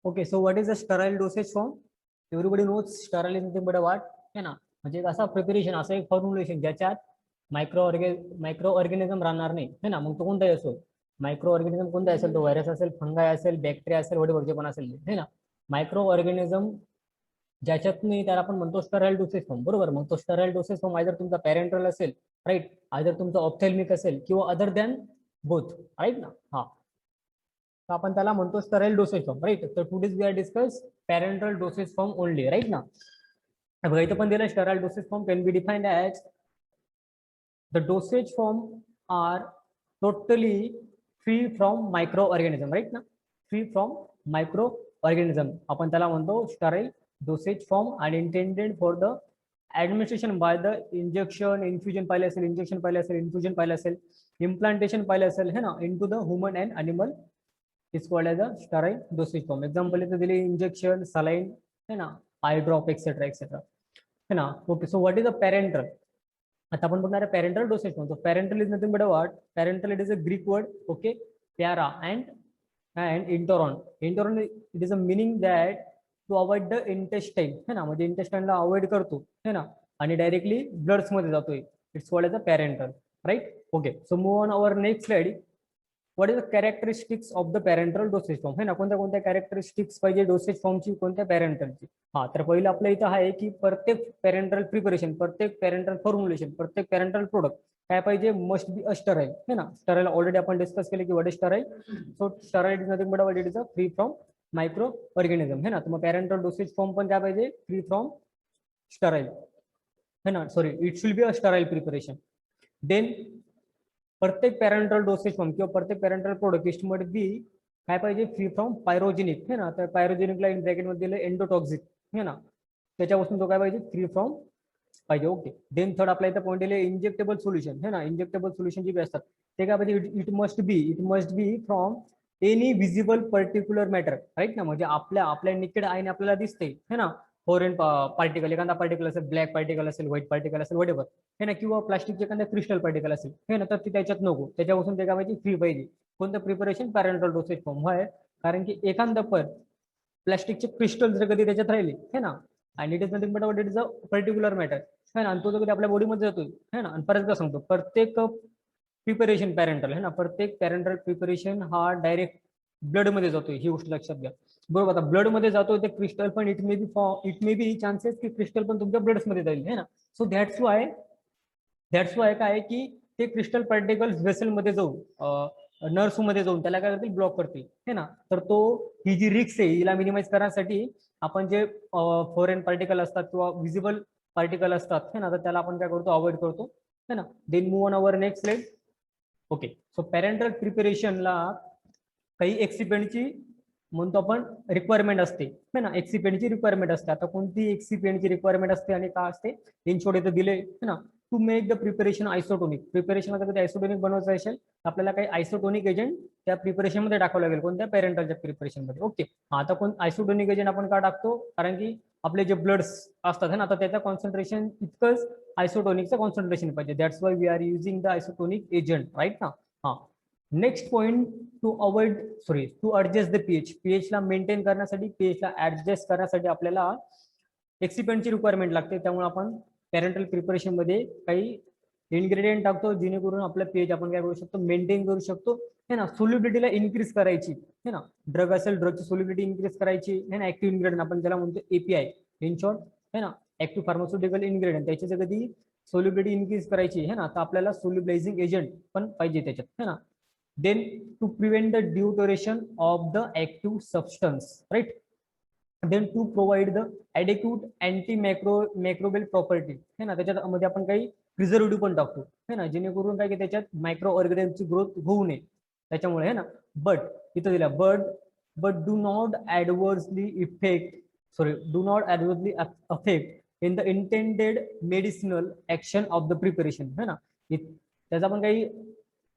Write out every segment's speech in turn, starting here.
Okay, so what is the sterile dosage form? Everybody knows sterile is nothing but a what, है ना, म्हणजे असं preparation, असं एक फॉर्म्युलेशन ज्याच्यात मायक्रो ऑर्गॅनिझम राहणार नाही, है ना. मग तो कोणताही असो, मायक्रो ऑर्गॅनिझम कोणता असेल, तो व्हायरस असेल, फंगाय असेल, बॅक्टेरिया असेल, वडे जे पण असेल, है ना. मायक्रो ऑर्गॅनिझम ज्याच्यात नाही त्याला आपण म्हणतो स्टराईल डोसेज फॉर्म, बरोबर. मग तो स्टराईल डोसेज फॉर्म आयदर तुमचा पॅरेंटल असेल, राईट, आयदर तुमचा ऑप्थेल्मिक असेल किंवा अदर दॅन बोथ, राईट ना. हा, तर आपण त्याला म्हणतो स्टराईल डोसेज फॉर्म, राईट. तर today's we are discuss parenteral dosage form only, right ना. बघा इथं पण दिलं sterile dosage form can be defined as the dosage form are totally free from microorganism, right ना, free from microorganism. आपण त्याला म्हणतो sterile dosage form and intended for the administration by the injection, infusion पाहिले असेल, injection पाहिले असेल, infusion पाहिले असेल, implantation पाहिले असेल, है ना, into the human and animal is called as a sterile dosage form. Example इथे दिले injection, saline, है ना, eye drop, etc etc, है ना. Okay, so what is a parenteral? आता आपण बघणार आहे पॅरेंटल डोसेज म्हणतो. Parenteral is nothing but a what? Parenteral it is a Greek word, okay. Para and enteron. Enteron it is a meaning that to avoid the intestine, है ना, म्हणजे इंटेस्टाईनला avoid करतो, है ना, आणि डायरेक्टली ब्लड्स मध्ये जातोय. It's called as a parenteral, right. Okay, so move on our next slide. What is the characteristics of the parenteral dosage form, है ना. कोणत्या कोणत्या कॅरेक्टरिस्टिक्स पाहिजे डोसेज फॉर्मची, कोणत्या पॅरेंटलची? हा, तर पहिलं आपल्या इथं आहे की प्रत्येक पॅरेंटल प्रिपरेशन, प्रत्येक पॅरेंटल फॉर्म्युलेशन, प्रत्येक पॅरेंटल प्रोडक्ट काय पाहिजे, मस्ट बी स्टराईल, है ना. स्टराईल ऑलरेडी आपण डिस्कस केले की what is sterile. So sterile is nothing but what it is a free from micro organism, है ना. तर मग पॅरेंटल डोसेज फॉर्म पण काय पाहिजे, फ्री फ्रॉम स्टराईल, है ना. Sorry, it should be a sterile preparation. Then प्रत्येक पॅरेंटल डोसेज फॉर्म किंवा प्रत्येक पॅरेंटल प्रोडक्ट लिस्टमध्ये बी काय पाहिजे, फ्री फ्रॉम पायरोजेनिक, है ना. तर पायरोजेनिकला इन ब्रॅकेटमध्ये दिलं एंडोटॉक्सिक, है ना, त्याच्यापासून तो काय पाहिजे, फ्री फ्रॉम पाहिजे. ओके, देन थर्ड आपल्या इथं पॉईंट दिले इंजेक्टेबल सोल्युशन, है ना. इंजेक्टेबल सोल्युशन जे असतात ते काय पाहिजे, it must be from any visible particular matter, right ना. म्हणजे आपल्या निकेड आईने आपल्याला दिसते, है ना, फॉरेन पार्टिकल, एखादा पार्टिकल असेल, ब्लॅक पार्टिकल असेल, व्हाईट पार्टिकल असेल, वडेवर, है ना, किंवा प्लास्टिकचे एखादा क्रिस्टल पार्टिकल असेल, है ना, तर ते त्याच्यात नको, त्याच्यापासून ते काय पाहिजे, फ्री पाहिजे. कोणतं प्रिपरेशन, पॅरेंटल डोसेज फॉर्म आहे. कारण की एखादं पण प्लास्टिकचे क्रिस्टल जर कधी त्याच्यात राहिले, है ना, आणि it is nothing but what it is a particular matter, है ना, आणि तो जर कधी आपल्या बॉडीमध्ये जातोय, है ना. आणि परत काय सांगतो, प्रत्येक प्रिपरेशन पॅरेंटल, है ना, प्रत्येक पॅरेंटल प्रिपरेशन हा डायरेक्ट ब्लड मध्ये जातोय, ही गोष्ट लक्षात घ्या, बरोबर. आता ब्लड मध्ये जातोय ते क्रिस्टल पण इट मे बी चान्सेस की क्रिस्टल पण तुमच्या ब्लड्स मध्ये जाईल, है ना. सो दॅट्स वाय काय की ते क्रिस्टल पार्टिकल्स वेसल मध्ये जाऊन नर्स मध्ये जाऊन त्याला काय करतील, ब्लॉक करतील, है ना. तर तो ही जी रिक्स आहे हिला मिनिमाइज करण्यासाठी आपण जे फॉरेन पार्टिकल असतात किंवा विजिबल पार्टिकल असतात, है ना, तर त्याला आपण काय करतो, अवॉइड करतो, है ना. Then move on our next slide. Okay, so parenteral प्रिपरेशनला काही एक्सिपेंटची म्हणतो आपण रिक्वायरमेंट असते, है ना. एक्सिपेंटची रिक्वायरमेंट असते. आता कोणती एक्सिपेंटची रिक्वायरमेंट असते आणि का असते, इन शॉर्ट इथं दिले, है ना. To make the preparation isotonic. Preparation आता कधी आयसोटोनिक बनवायचं असेल तर आपल्याला काही आयसोटोनिक एजंट त्या प्रिपरेशन मध्ये टाकावं लागेल, कोणत्या पॅरेंटलच्या प्रिपरेशन मध्ये. ओके, आता कोण आयसोटोनिक एजंट आपण का टाकतो, कारण की आपले जे ब्लड्स असतात, है ना, तर त्याचं कॉन्सन्ट्रेशन इतकंच आयसोटोनिकचं कॉन्सन्ट्रेशन पाहिजे. That's why we are using the isotonic agent, right ना. हा, next point, to adjust the pH ला मेंटेन करण्यासाठी, पीएच ला ऍडजस्ट करण्यासाठी आपल्याला एक्सिपेंटची रिक्वायरमेंट लागते. त्यामुळे आपण पॅरेंटल प्रिपरेशन मध्ये काही इन्ग्रेडियंट टाकतो जेणेकरून आपलं पीएच आपण काय करू शकतो, मेंटेन करू शकतो, है ना. सोल्युबिलिटीला इन्क्रीज करायची, है ना. ड्रग असेल, ड्रगची सोल्युबिलिटी इन्क्रीज करायची, है ना. ऍक्टिव्ह इन्ग्रेडियंट आपण ज्याला म्हणतो एपीआय, इन शॉर्ट, है ना, ऍक्टिव्ह फार्मास्युटिकल इन्ग्रेडियंट, त्याची जर कधी सोल्युबिलिटी इन्क्रीज करायची, है ना, तर आपल्याला सोल्युबलायझिंग एजंट पण पाहिजे त्याच्यात, है ना. Then to prevent the deuteration of the active substance, right? Then to provide the adequate antimicrobial property, है ना. त्याच्यामध्ये आपण काही प्रिझर्वेटिव्ह पण टाकतो, है ना, जेणेकरून काय की त्याच्यात मायक्रो ऑर्गॅनिझमची ग्रोथ होऊ नये त्याच्यामुळे, है ना. बट इथं दिला but do not adversely affect in the intended medicinal action of the preparation, है ना. त्याचा पण काही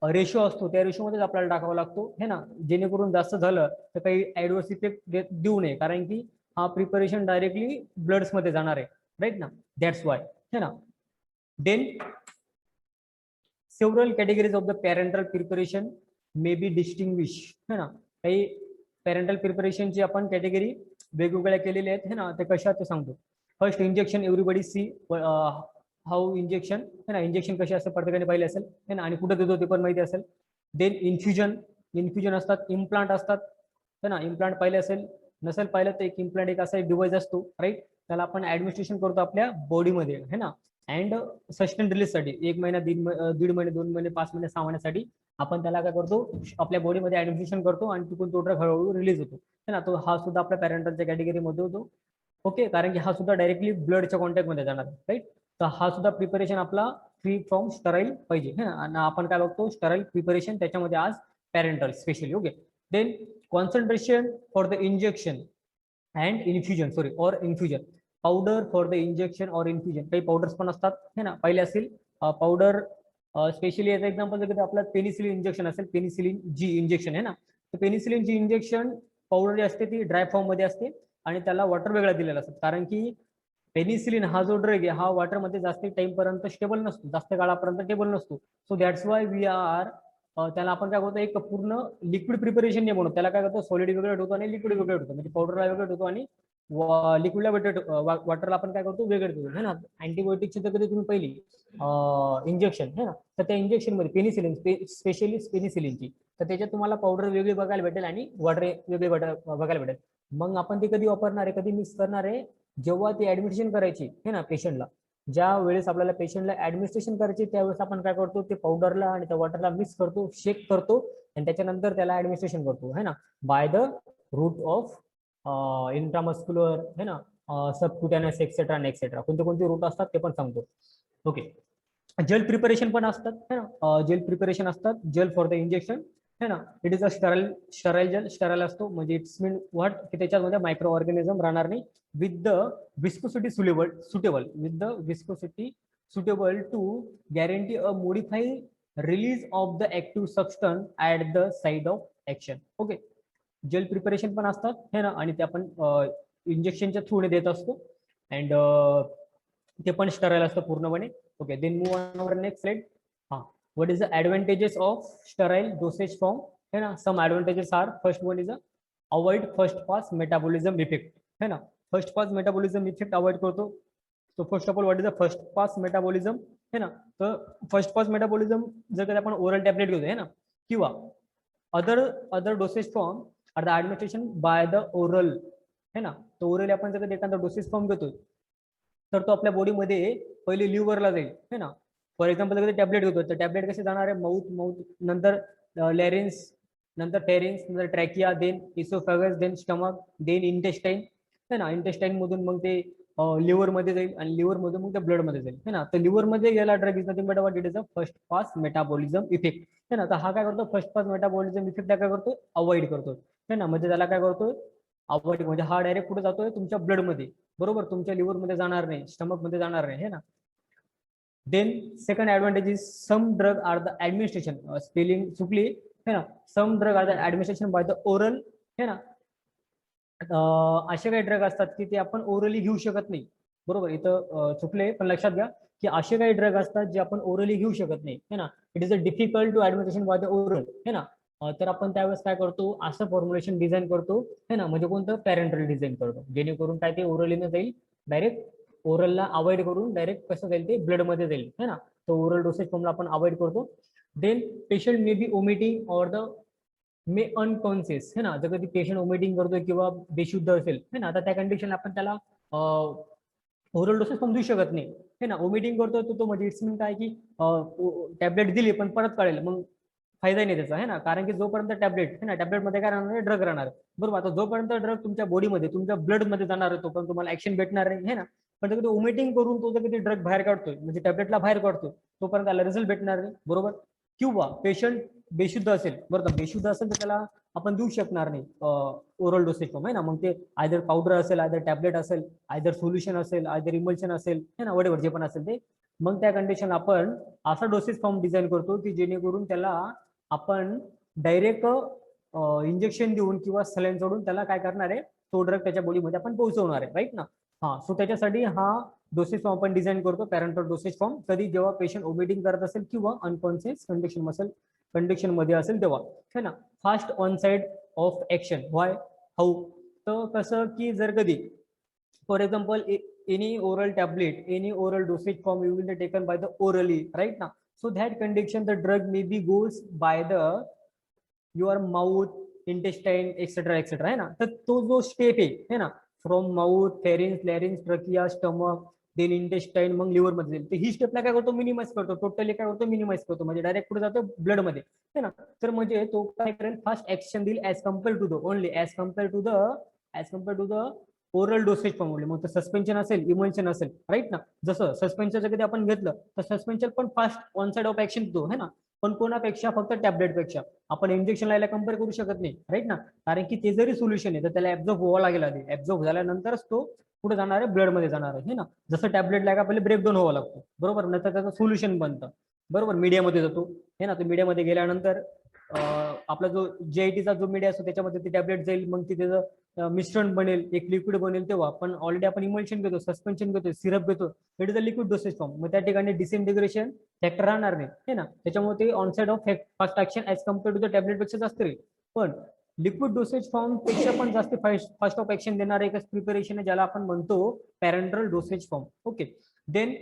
रेशो असतो, त्या रेशो मध्येच आपल्याला टाकावा लागतो, है ना, जेणेकरून जास्त झालं तर काही ऍडवर्स इफेक्ट देऊ नये, कारण की हा प्रिपरेशन डायरेक्टली ब्लड्स मध्ये जाणार आहे, राईट ना. दॅट्स वाय, है ना. Then several categories of the parenteral preparation may be distinguish, है ना. काही पॅरेंटल प्रिपरेशनची आपण कॅटेगरी वेगवेगळ्या केलेल्या आहेत है ना, ते कशा ते सांगतो. First injection, everybody see how injection है ना, इंजेक्शन कसे असतं प्रत्येकाने पाहिले असेल है ना, आणि कुठं देतो ते पण माहिती असेल. देन इन्फ्युजन, इन्फ्युजन असतात, इम्प्लांट असतात है ना, इम्प्लांट पाहिले असेल, नसेल पाहिलं तर एक इम्प्लांट एक असा एक डिव्हाइस असतो राईट, त्याला आपण ऍडमिनिस्ट्रेशन करतो आपल्या बॉडीमध्ये है ना, अँड सस्टेन रिलीजसाठी 1 महिना, दीड महिने, 2 महिने, 5 महिने, 6 महिन्यासाठी आपण त्याला काय करतो आपल्या बॉडीमध्ये ऍडमिनिस्ट्रेशन करतो आणि तिथून तो ड्रग हळूहळू रिलीज होतो है ना. तो हा सुद्धा आपल्या पॅरेंटलच्या कॅटेगरीमध्ये होतो. ओके, कारण की हा सुद्धा डायरेक्टली ब्लडच्या कॉन्टॅक्टमध्ये जाणार राईट. तर हा सुद्धा प्रिपरेशन आपला फ्री फ्रॉम स्टराईल पाहिजे है ना, आणि आपण काय बघतो स्टराईल प्रिपरेशन त्याच्यामध्ये आज parenteral specially. Okay, then concentration for the injection and infusion, sorry or infusion, powder for the injection or infusion, काही पावडर्स पण असतात है ना, पहिले असतील पावडर स्पेशली याचा एक्झाम्पल जर आपला पेनिसिलिन इंजेक्शन असेल, पेनिसिलिन जी इंजेक्शन आहे ना, तर पेनिसिलिन जी इंजेक्शन पावडर जी असते ती ड्राय फॉर्म मध्ये असते आणि त्याला वॉटर वेगळा दिलेला असतो, कारण की पेनिसिलिन हा जो ड्रग आहे हा वॉटरमध्ये जास्त टाइम पर्यंत स्टेबल नसतो, जास्त काळापर्यंत स्टेबल नसतो. So that's why we are त्याला आपण काय करतो एक पूर्ण लिक्विड प्रिपरेशन नाही म्हणून त्याला काय करतो सॉलिड वेगळं ठेवतो आणि लिक्विड वेगळं ठेवतो, म्हणजे पावडरला वेगळं ठेवतो आणि लिक्विडला वेगळं वॉटरला आपण काय करतो वेगळं ठेवतो है ना. अँटीबायोटिकची तर कधी तुम्ही पहिली इंजेक्शन है ना, तर त्या इंजेक्शन मध्ये पेनिसिलिन स्पेशली पेनिसिलिनची, तर त्याच्यात तुम्हाला पावडर वेगळी बघायला भेटेल आणि वॉटर वेगळी बघायला भेटेल. मग आपण ती कधी वापरणार आहे, कधी मिक्स करणार आहे, जेव्हा ती ऍडमिशन करायची है ना पेशंटला, ज्या वेळेस आपल्याला पेशंटला ऍडमिनिस्ट्रेशन करायची त्यावेळेस आपण काय करतो ते पावडरला आणि त्या वॉटरला मिक्स करतो, शेक करतो आणि त्याच्यानंतर त्याला ऍडमिनिस्ट्रेशन करतो है ना, by the route of intramuscular है ना, सबक्युटेनस एक्सेट्रा एक्सेट्रा, कोणते कोणते रूट असतात ते पण सांगतो. ओके, जेल प्रिपरेशन पण असतात है ना, जेल प्रिपरेशन असतात, जेल फॉर द इंजेक्शन है ना, it is a sterile gel, sterile असतो म्हणजे इट्स मीन व्हॉट की त्याच्यामध्ये मायक्रो ऑर्गॅनिझम राहणार नाही, with the viscosity suitable with the viscosity suitable to guarantee a modified release of the active substance at the site of action. Okay, gel preparation पण असतात है ना, आणि ते आपण इंजेक्शनच्या थ्रू देत असतो अँड ते पण स्टराईल असतं पूर्णपणे. Okay, then move on our next slide. हा, what is the advantages of sterile dosage form है ना, some advantages are, first one is avoid first pass metabolism effect है ना, first pass metabolism effect avoid करतो. So first of all what is the first pass metabolism है ना, तर first pass metabolism जर कधी आपण ओरल टॅबलेट घेतो है ना, किंवा other dosage form are the administration by the oral है ना, तर ओरली आपण जर कधी एखादा डोसेज फॉर्म घेतो तर तो आपल्या बॉडीमध्ये पहिले लिव्हरला जाईल है ना. फॉर एक्झाम्पल जर टॅबलेट घेतो तर टॅबलेट कसे जाणार आहे, माउथ नंतर लॅरेन्स, नंतर फेरेन्स, नंतर trachea, then oesophagus, then stomach, then intestine है ना, इंटेस्टाईन मधून मग ते लिव्हर मध्ये जाईल आणि लिव्हर मधून मग ते ब्लड मध्ये जाईल है ना. तर लिव्हर मध्ये गेला drug is nothing but what it is a first pass metabolism effect है ना. तर हा काय करतो फर्स्ट पास मेटाबॉलिझम इफेक्ट काय करतो अवॉइड करतो है ना, म्हणजे त्याला काय करतो अवॉइड, म्हणजे हा डायरेक्ट कुठे जातोय तुमच्या ब्लड मध्ये, बरोबर, तुमच्या लिव्हर मध्ये जाणार नाही, स्टमक मध्ये जाणार नाही है ना. Then second advantage is some drug are the administration, spelling चुकली है ना, some drug are the administration by the oral है ना. असे काही ड्रग असतात की ते आपण ओरली घेऊ शकत नाही, बरोबर, इथं चुकले पण लक्षात घ्या की असे काही ड्रग असतात जे आपण ओरली घेऊ शकत नाही है ना. It is a difficult to administration by the oral है ना. तर आपण त्यावेळेस काय करतो असं फॉर्म्युलेशन डिझाईन करतो है ना, म्हणजे कोणतं पॅरेंटल डिझाईन करतो, जेणेकरून काय ते ओरलीने जाईल, डायरेक्ट ओरलला अवॉइड करून डायरेक्ट कसं जाईल ते ब्लड मध्ये जाईल है ना. तर ओरल डोसेज फॉर्मला आपण अवॉइड करतो. Then patient may be vomiting or the may unconscious है ना, जर कधी पेशंट ओमिटिंग करतोय किंवा बेशुद्ध असेल है ना, तर त्या कंडिशन आपण त्याला ओरल डोसेस पण देऊ शकत नाही है ना. ओमिटिंग करतोय तो म्हणजे इट्स मीन काय की टॅबलेट दिली पण परत काढेल, मग फायदा नाही त्याचा है ना, कारण की जोपर्यंत टॅबलेट है ना, टॅबलेट मध्ये काय राहणार ड्रग राहणार, बरोबर. आता जोपर्यंत ड्रग तुमच्या बॉडीमध्ये तुमच्या ब्लड मध्ये जाणार आहे तोपर्यंत तुम्हाला ऍक्शन भेटणार नाही है ना. पण जर कधी ओमिटिंग करून तो जर कधी ड्रग बाहेर काढतोय म्हणजे टॅबलेटला बाहेर काढतोय तोपर्यंत त्याला रिझल्ट भेटणार नाही, बरोबर. किंवा पेशंट बेशुद्ध असेल, बरोबर, बेशुद्ध असेल तर त्याला आपण देऊ शकणार नाही ओरल डोसेज फॉर्म है ना. मग ते आयदर पावडर असेल, आयदर टॅबलेट असेल, आयदर सोल्युशन असेल, आयदर इमल्शन असेल है ना, वडेवर जे पण असेल ते, मग त्या कंडिशन आपण असा डोसेज फॉर्म डिझाईन करतो की जेणेकरून त्याला आपण डायरेक्ट इंजेक्शन देऊन किंवा सलाईन सोडून त्याला काय करणार आहे तो ड्रग त्याच्या बॉडीमध्ये आपण पोहोचवणार आहे, राईट ना. हा, सो त्याच्यासाठी हा डोसेज फॉर्म आपण डिझाईन करतो, पॅरेंटल डोसेज फॉर्म, कधी जेव्हा पेशंट ओमिटिंग करत असेल किंवा अनकॉन्शियस कंडिशन मध्ये असेल तेव्हा है ना. Fast onset of action. Why, how, तर कसं की जर कधी for example any oral tablet, any oral dosage form you will be taken by the orally, right now. So that condition the drug maybe goes by the your mouth, intestine, etc etc, है ना. तर तो जो step आहे ना, from mouth, pharynx, larynx, trachea, stomach, then intestine, मग liver मध्ये जाईल. तर ही स्टेपला काय करतो, मिनिमाइज करतो, टोटली काय करतो, मिनिमाइज करतो, म्हणजे डायरेक्ट पुढे जातो ब्लड मध्ये, है ना. तर म्हणजे तो काय करेल, फास्ट ऍक्शन देईल as compare to the only as compare to the oral dosage form. मग सस्पेन्शन असेल, इमल्शन असेल, राईट ना. जसं सस्पेन्शन कधी आपण घेतलं तर सस्पेन्शन पण fast onset of action देतो, है ना. पण कोणापेक्षा, फक्त टॅबलेट पेक्षा. आपण इंजेक्शन लायला कम्पेअर करू शकत नाही, राईट ना. कारण की ते जरी सोल्युशन आहे तर त्याला ऍब्झॉर्ब व्हावं लागेल आधी. ऍब्झॉर्ब झाल्यानंतरच तो पुढे जाणार आहे, ब्लड मध्ये जाणार आहे ना. जसं टॅबलेट लागा पहिले ब्रेकडाऊन व्हावं लागतो, बरोबर, नंतर त्याचं सोल्युशन बनतं, बरोबर, मीडियामध्ये जातो, है ना. तो मीडियामध्ये गेल्यानंतर आपला जो JIT जो मीडिया असतो त्याच्यामध्ये ती टॅबलेट जाईल, मग ती त्याचं मिश्रण बनेल, एक लिक्विड बनेल. तेव्हा पण ऑलरेडी आपण इमल्शन घेतो, सस्पेन्शन घेतो, सिरप घेतो, it is a liquid dosage form. मग त्या ठिकाणी डिसइंटिग्रेशन फॅक्टर राहणार नाही, है ना. त्याच्यामुळे ते onset of fast action as compare to the tablet पेक्षा जास्त राहील. पण लिक्विड डोसेज फॉर्म पेक्षा पण जास्त फास्ट ऑफ ऍक्शन देणारे एकच प्रिपरेशन आहे ज्याला आपण म्हणतो parenteral dosage form. Okay, then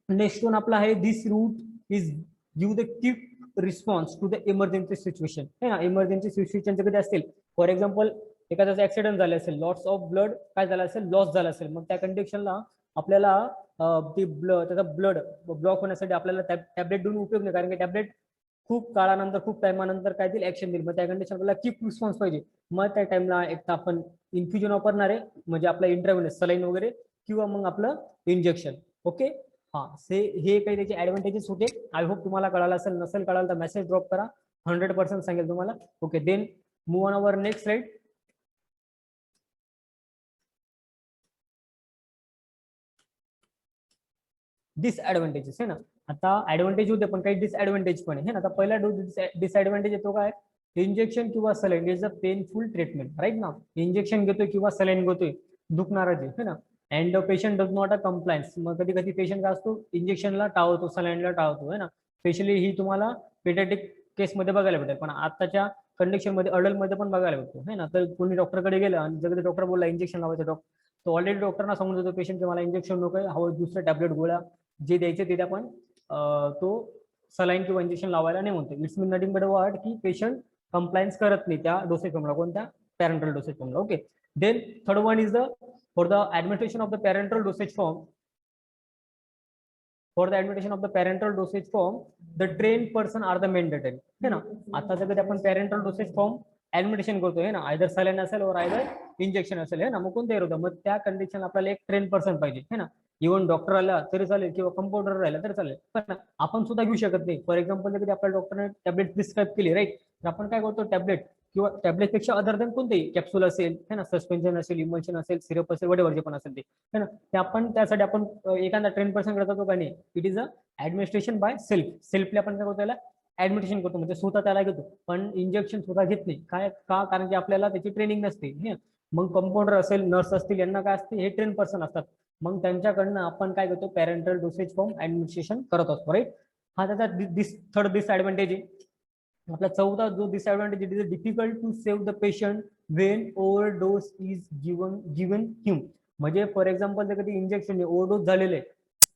next one आपला आहे, this route is give the quick response to the emergency situation, है ना. इमर्जन्सी सिच्युएशन कधी असतील, फॉर एक्झाम्पल एखाद्याचा ऍक्सिडेंट झाला असेल, लॉट्स ऑफ ब्लड काय झालं असेल, लॉस झाला असेल, मग त्या कंडिशनला आपल्याला त्याचा ब्लड ब्लॉक होण्यासाठी आपल्याला टॅबलेट देऊन उपयोग नाही, कारण की टॅबलेट खूप काळानंतर, खूप टायमानंतर काय देईल, ऍक्शन देईल. मग त्या कंडिशन आपल्याला क्विक रिस्पॉन्स पाहिजे. मग त्या टाइमला एक तर आपण इन्फ्युजन वापरणार आहे, म्हणजे आपला इंट्राव्हेनस सलाईन वगैरे, किंवा मग आपलं इंजेक्शन. ओके, हा, हे काही त्याचे ऍडव्हान्टेजेस होते. आय होप तुम्हाला कळालं असेल, नसेल कळालं तर मेसेज ड्रॉप करा, 100% सांगेल तुम्हाला. Okay, then move on our next slide. Disadvantages, है ना. आता ऍडव्हान्टेज होते पण काही डिसएडव्हान्टेज पण आहे, ना. आता पहिला डिसएडव्हान्टेज येतो काय, इंजेक्शन किंवा saline is a painful treatment, right ना. इंजेक्शन घेतोय किंवा सलाईन घेतोय, दुखणारच आहे, है ना. And patient does not a compliance. मग कधी कधी पेशंट काय असतो, इंजेक्शनला टाळतो, सलाईनला टाळतो, है ना. स्पेशली ही तुम्हाला पेडियाट्रिक केसमध्ये बघायला भेटेल, पण आताच्या कंडिशन मध्ये अडल्ट मध्ये पण बघायला भेटतो, है ना. तर कोणी डॉक्टरकडे गेलं आणि जर डॉक्टर बोलला इंजेक्शन लावायचं, डॉक्टर तो ऑलरेडी डॉक्टरना सांगून देतो पेशंट की मला इंजेक्शन नको आहे, हवं दुसरं टॅबलेट गोळ्या जे द्यायचे ते आपण तो सलाईन किंवा इंजेक्शन लावायला नाही म्हणतो. It's mean nothing but what, की पेशंट कंप्लायन्स करत नाही त्या डोसेज फॉर्मला, कोणत्या, पॅरेंटल डोसेज फॉर्मला. Okay, then third one is the for the administration of the parenteral dosage form. For the administration of the parenteral dosage form the train person are the mandatory, है ना. आता जर आपण parental dosage form administration करतोय ना, either saline असेल और either injection असेल, है ना. मग कोणते होतं, मग त्या कंडिशन आपल्याला एक ट्रेन पर्सन पाहिजे, है ना. इव्हन डॉक्टर आला तरी चालेल किंवा कंपाऊंडर राहिला तरी चालेल, पण आपण सुद्धा घेऊ शकत नाही. फॉर एक्झाम्पल कधी आपल्या डॉक्टरने टॅबलेट प्रिस्क्राईब केली, राईट, तर आपण काय करतो, टॅबलेट किंवा टॅबलेट पेक्षा अदर दॅन कोणतेही कॅप्सूल असेल, है ना, सस्पेन्शन असेल, इमल्शन असेल, सिरप असेल, वडेवर जे पण असेल ते, है ना, ते आपण त्यासाठी आपण एखादा ट्रेन पर्सन करतो का नाही. It is a administration by selfly आपण काय करतो, त्याला ऍडमिनिस्ट्रेशन करतो, म्हणजे स्वतः त्याला घेतो, पण इंजेक्शन स्वतः घेत नाही. काय का, कारण की आपल्याला त्याची ट्रेनिंग नसते. मग कंपाऊंडर असेल, नर्स असतील, यांना काय असते, हे ट्रेन पर्सन असतात. मग त्यांच्याकडनं आपण काय करतो, पॅरेंटल डोसेज फॉर्म ऍडमिनिस्ट्रेशन करत असतो, राईट. हा त्याचा थर्ड डिसएडव्हान्टेज आहे. आपला चौथा जो disadvantage, it is difficult to save the patient when over dose is given him. म्हणजे फॉर एक्झाम्पल जर कधी इंजेक्शन ओव्हरडोस झालेले,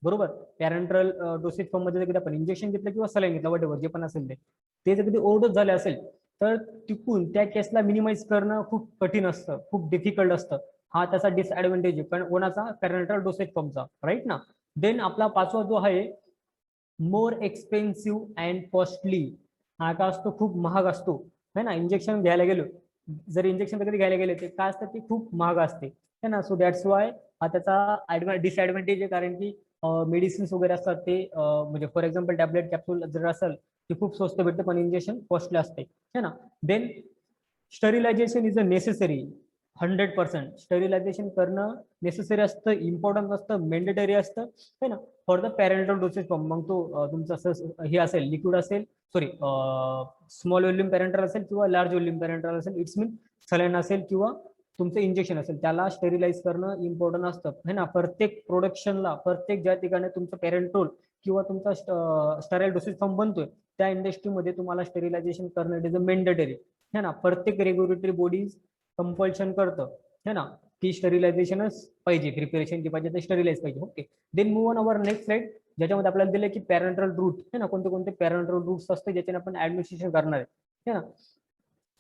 बरोबर, पॅरेंटल डोसेज फॉर्म मध्ये कधी आपण इंजेक्शन घेतलं किंवा सलाईन घेतलं, वटेवर जे पण असेल ते जर कधी ओव्हरडोस झाले असेल तर तिकून त्या केसला मिनिमाइज करणं खूप कठीण असतं, खूप डिफिकल्ट असतं. हा त्याचा डिसएडव्हान्टेज आहे, पण कोणाचा, पॅरेंटल डोसेज फॉर्मचा, राईट ना. देन आपला पाचवा जो आहे, मोर एक्सपेन्सिव्ह अँड कॉस्टली. हा का असतो, खूप महाग असतो, है ना. इंजेक्शन घ्यायला गेलो, जर इंजेक्शन कधी घ्यायला गेले ते काय असतं, ते खूप महाग असते, है ना. सो दॅट्स वाय हा त्याचा डिसएडव्हान्टेज आहे, कारण की मेडिसिन्स वगैरे असतात ते म्हणजे फॉर एक्झाम्पल टॅबलेट कॅप्सूल जर असेल ते खूप स्वस्त भेटते, पण इंजेक्शन कॉस्टली असते, है ना. देन स्टरिलायझेशन इज अ नेसेसरी, 100% स्टरिलायझेशन करणं नेसेसरी असतं, इम्पॉर्टंट असतं, मेंडेटरी असतं, है ना, for the parenteral dosage form. मग तो तुमचं हे असेल, लिक्विड असेल, सॉरी स्मॉल व्हॉल्यूम पॅरेंटल असेल किंवा लार्ज व्हॉल्यूम पॅरेंटल असेल, इट्स मीन सलाईन असेल किंवा तुमचं इंजेक्शन असेल, त्याला स्टेरिलाइज करणं इम्पॉर्टंट असतं, है ना. प्रत्येक प्रोडक्शनला, प्रत्येक ज्या ठिकाणी तुमचं पॅरेंटल किंवा तुमचा स्टराईल डोसेज फॉर्म बनतोय त्या इंडस्ट्रीमध्ये तुम्हाला स्टेरिलायझेशन करणं इट इज अ मेंडेटरी है ना. प्रत्येक रेग्युलेटरी बॉडीज कंपल्शन करतं है ना की स्टरिलायझेशनच पाहिजे, प्रिपरेशन जी पाहिजे ते स्टरिलाइज पाहिजे. Okay, then move on our next slide, ज्याच्यामध्ये आपल्याला दिलं की पॅरेंटल रूट है ना, कोणते कोणते पॅरेंटल रूट्स असते ज्याच्याने आपण ऍडमिनिस्ट्रेशन करणार आहे ना.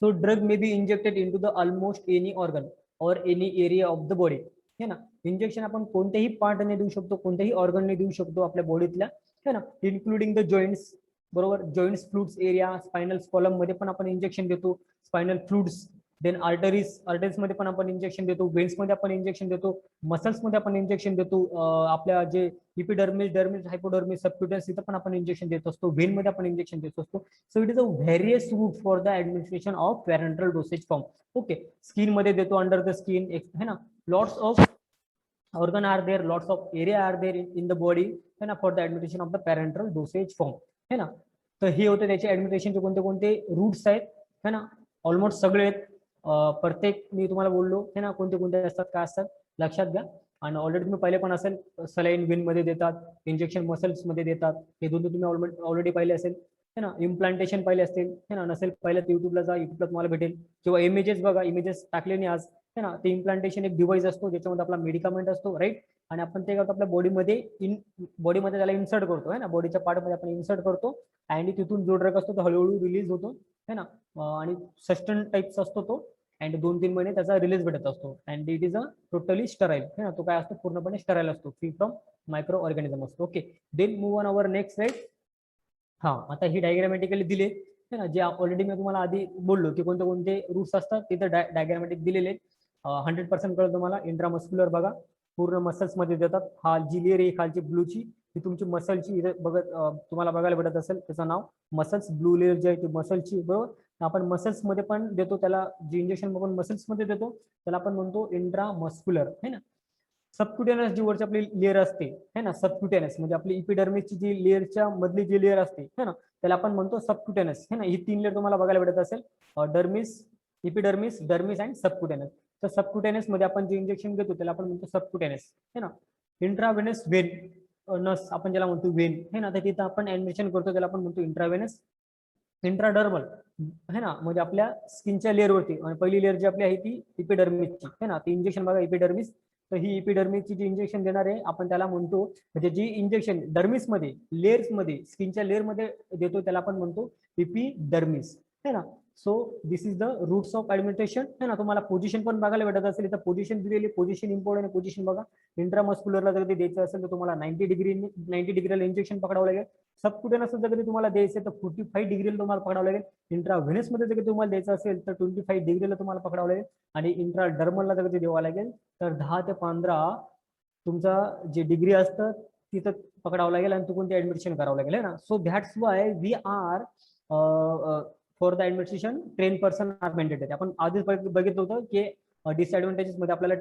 So drug may be injected in to the almost any organ और any area of the body है ना. इंजेक्शन आपण कोणत्याही पार्टने देऊ शकतो, कोणत्याही ऑर्गनने देऊ शकतो आपल्या बॉडीतल्या है ना, इन्क्लुडिंग द जॉईंट्स. बरोबर, joints fluids area, spinal column मध्ये पण आपण इंजेक्शन देतो, स्पायनल फ्लुइड्स. देन आर्टरीज मध्ये पण आपण इंजेक्शन देतो, वेन्स मध्ये आपण इंजेक्शन देतो, मसल्स मध्ये आपण इंजेक्शन देतो. आपल्या जे इपिडर्मिस, डर्मिस, हायपोडर्मिस, सबक्युटन्स इथं पण आपण इंजेक्शन देत असतो, वेन मध्ये आपण इंजेक्शन देत असतो. So it is a various route for the administration of parenteral dosage form. Okay, skin मध्ये देतो, अंडर द स्किन है ना, lots of organ are there, lots of area are there in the body है ना for the administration of the parenteral dosage form है ना. तर हे होते त्याचे ऍडमिनिस्ट्रेशनचे कोणते कोणते रूट्स आहेत है ना, ऑलमोस्ट सगळे आहेत. प्रत्येक मी तुम्हाला बोललो है ना कोणते कोणते असतात काय असतात लक्षात घ्या. आणि ऑलरेडी तुम्ही पहिले पण असेल, सलाईन वेन मध्ये देतात, इंजेक्शन मसल्स मध्ये देतात, हे दोन तुम्ही ऑलरेडी पाहिले असेल है ना. इम्प्लांटेशन पाहिले असतील है ना, नसेल पाहिलं तर युट्यूबला जा, युट्यूबला तुम्हाला भेटेल. किंवा इमेजेस बघा, इमेजेस टाकले नाही आज है ना. ते इम्प्लांटेशन एक डिव्हाइस असतो ज्याच्यामध्ये आपला मेडिकामेंट असतो राईट, आणि आपण ते करतो आपल्या बॉडीमध्ये त्याला इन्सर्ट करतो है ना, बॉडीच्या पार्टमध्ये आपण इन्सर्ट करतो आणि तिथून जो ड्रग असतो तो हळूहळू रिलीज होतो है ना. आणि सस्टन टाइप्स असतो तो, अँड 2-3 महिने त्याचा रिलीज भेटत असतो, and it is a totally sterile है ना. तो काय असतो, पूर्णपणे स्टराईल असतो, फ्री फ्रॉम मायक्रो ऑर्गॅनिझम असतो. Okay, then move on our next slide. हा, आता ही डायग्रामॅटिकली दिले है ना, जे ऑलरेडी मी तुम्हाला आधी बोललो की कोणते कोणते रूट्स असतात तिथे डायग्रामॅटिक दिलेले. 100% कळलं तुम्हाला. इंट्रामस्क्युलर बघा, पूर्ण मसल्स मध्ये देतात. हा जी लेअर आहे खालची ब्लूची, ही तुमची मसलची इथे बघत तुम्हाला बघायला भेटत असेल, त्याचं नाव मसल्स. ब्लू लेअर जी आहे ती मसलची. बरोबर, आपण मसल्स मध्ये पण देतो त्याला, जे इंजेक्शन आपण मसल्स मध्ये देतो त्याला आपण म्हणतो इंट्रामस्क्युलर है ना. सबक्युटेनस जी वरची आपली लेअर असते है ना, सबक्युटेनस म्हणजे आपली इपिडर्मिसची जी लेअरच्या मधली जी लेअर असते है ना, त्याला आपण म्हणतो सबक्युटेनस है ना. ही 3 लेअर तुम्हाला बघायला भेटत असेल, डर्मिस, इपिडर्मिस, डर्मिस अँड सबक्युटेनस. तर सबक्युटेनस मध्ये आपण जे इंजेक्शन घेतो त्याला आपण म्हणतो सबक्युटेनस है ना. इंट्रावेनस वेन, नस आपण ज्याला म्हणतो वेन है ना, तर तिथं आपण ऍडमिशन करतो त्याला आपण म्हणतो इंट्रावेनस. इंट्राडर्मल है ना, म्हणजे आपल्या स्किनच्या लेअरवरती, आणि पहिली लेअर जी आपली आहे ती इपिडर्मिसची है ना. ती इंजेक्शन बघा इपिडर्मिस, तर ही इपिडर्मिसची जी इंजेक्शन देणार आहे आपण त्याला म्हणतो, म्हणजे जी इंजेक्शन डर्मिसमध्ये लेअर्समध्ये स्किनच्या लेअरमध्ये देतो त्याला आपण म्हणतो इपिडर्मिस है ना. So this is the routes of administration है ना. तुम्हाला पोझिशन पण बघायला भेटत असेल, इथं पोझिशन दिलेली, पोझिशन इम्पॉर्टंट आहे. पोझिशन बघा, इंट्रामस्क्युलरला जर ते द्यायचं असेल तर तुम्हाला 90 डिग्रीला इंजेक्शन पकडावं लागेल. सबक्युटेनस जर तुम्हाला द्यायचं तर 45 डिग्रीला तुम्हाला पकडावं लागेल. इंट्राव्हेनस मध्ये जर तुम्हाला द्यायचं असेल तर 25 डिग्रीला तुम्हाला पकडावं लागेल. आणि इंट्राडर्मलला जर ते द्यावं लागेल तर 10 ते 15 तुमचा जे डिग्री असतं तिथं पकडावं लागेल, आणि तिथून ते ऍडमिशन करावं लागेल है ना. So that's why we are for the administration train person are mandatory. आपण आधीच बघितलं होतं की डिसएडव्हान्टेजेस मध्ये आपल्याला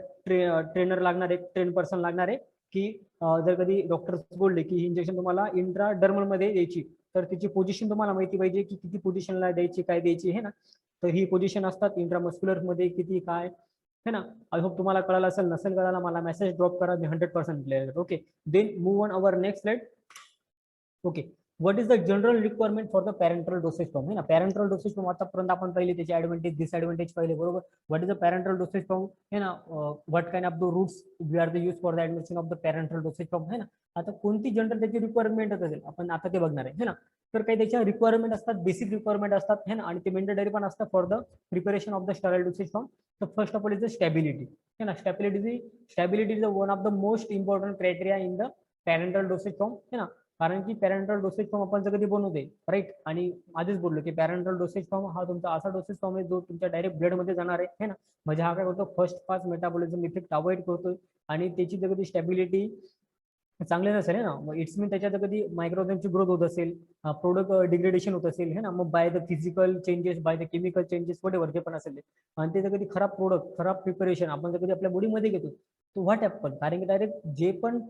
ट्रेनर लागणार आहे, ट्रेन पर्सन लागणार आहे, की जर कधी डॉक्टर्स बोलले की ही इंजेक्शन तुम्हाला इंट्राडर्मल मध्ये द्यायची तर तिची पोझिशन तुम्हाला माहिती पाहिजे की किती पोझिशनला द्यायची, काय द्यायची है ना. तर ही पोझिशन असतात इंट्रामस्क्युलर मध्ये किती काय है ना. आय होप तुम्हाला कळालं असेल, नसेल कळाला मला मेसेज ड्रॉप करा, मी 100% clear. Okay, then move on our next slide. Okay, what is the general requirement for the parenteral dosage form है ना. पॅरेंटल डोसेज फॉर्म आतापर्यंत आपण पहिले त्याचे ऍडव्हान्टेज डिसएडव्हान्टेज पहिले, बरोबर. What is the parenteral dosage form है ना, what kind of the routes we are the use for the administration of the parenteral dosage form है ना. आता कोणती जनरल त्याची रिक्वायरमेंट असेल आपण आता ते बघणार आहे है ना. तर काही त्याच्या रिक्वायरमेंट असतात, बेसिक रिक्वायरमेंट असतात है ना, आणि ते मेंडेटरी पण असतात for the preparation of the sterile dosage form. तर first of all is the stability है ना. Stability is one of the most important criteria in the parenteral dosage form है ना. कारण की पॅरेंटल डोसेज फॉर्म आपण कधी बनवते राईट, आणि आधीच बोललो की पॅरेंटल डोसेज फॉर्म हा तुमचा असा डोसेज फॉर्म आहे जो तुमच्या डायरेक्ट ब्लड मध्ये जाणार आहे ना. म्हणजे हा काय करतो, first pass metabolism effect avoid करतोय, आणि त्याची जर कधी स्टॅबिलिटी चांगली नसेल है ना, इट्स मीन त्याच्यात कधी मायक्रोऑर्गॅनिमची ग्रोथ होत असेल, प्रोडक्ट डिग्रेडेशन होत असेल है ना, मग by the physical changes, by the chemical changes, whatever जे पण असेल ते, आणि ते जर कधी खराब प्रोडक्ट, खराब प्रिपरेशन आपण जर कधी आपल्या बॉडीमध्ये घेतो तो व्हॉट हॅपन, कारण की डायरेक्ट जे पण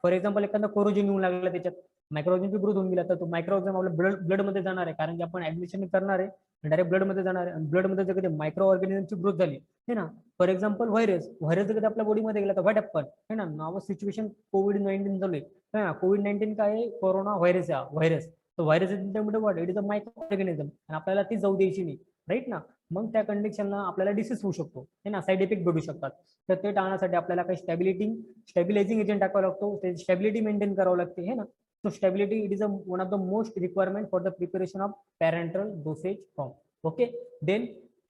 फॉर एक्झाम्पल एखादा कोरोजन येऊन लागला त्याच्यात मायक्रो ऑर्गॅनिझमची ग्रोथ होऊन गेला तर तो मायक्रो ऑर्गॅनिझम आपल्या ब्लड मध्ये जाणार आहे, कारण की आपण ऍडमिशन करणार आहे डायरेक्ट ब्लड मध्ये जाणार आहे, आणि ब्लड मध्ये जर कधी मायक्रो ऑर्गॅनिझमची ग्रोथ झाली है ना, फॉर एक्झाम्पल व्हायरस जर कधी आपल्या बॉडीमध्ये गेला तर व्हॉट हॅपन है ना, नाव सिच्युएशन COVID-19 चालू आहे ना, COVID-19 काय आहे, कोरोना व्हायरस आहे व्हायरस. तर virus it is a micro organism आणि आपल्याला ती जाऊ द्यायची नाही, राईट ना. मग त्या कंडिशनला आपल्याला डिसीज होऊ शकतो है ना, साईड इफेक्ट भेटू शकतात. तर ते टाळण्यासाठी आपल्याला काही स्टॅबिलायझिंग एजंट टाकावं लागतो, ते स्टॅबिलिटी मेंटेन करावं लागते है ना. So stability, it is one of the most requirement for the preparation of parenteral dosage form. Okay, then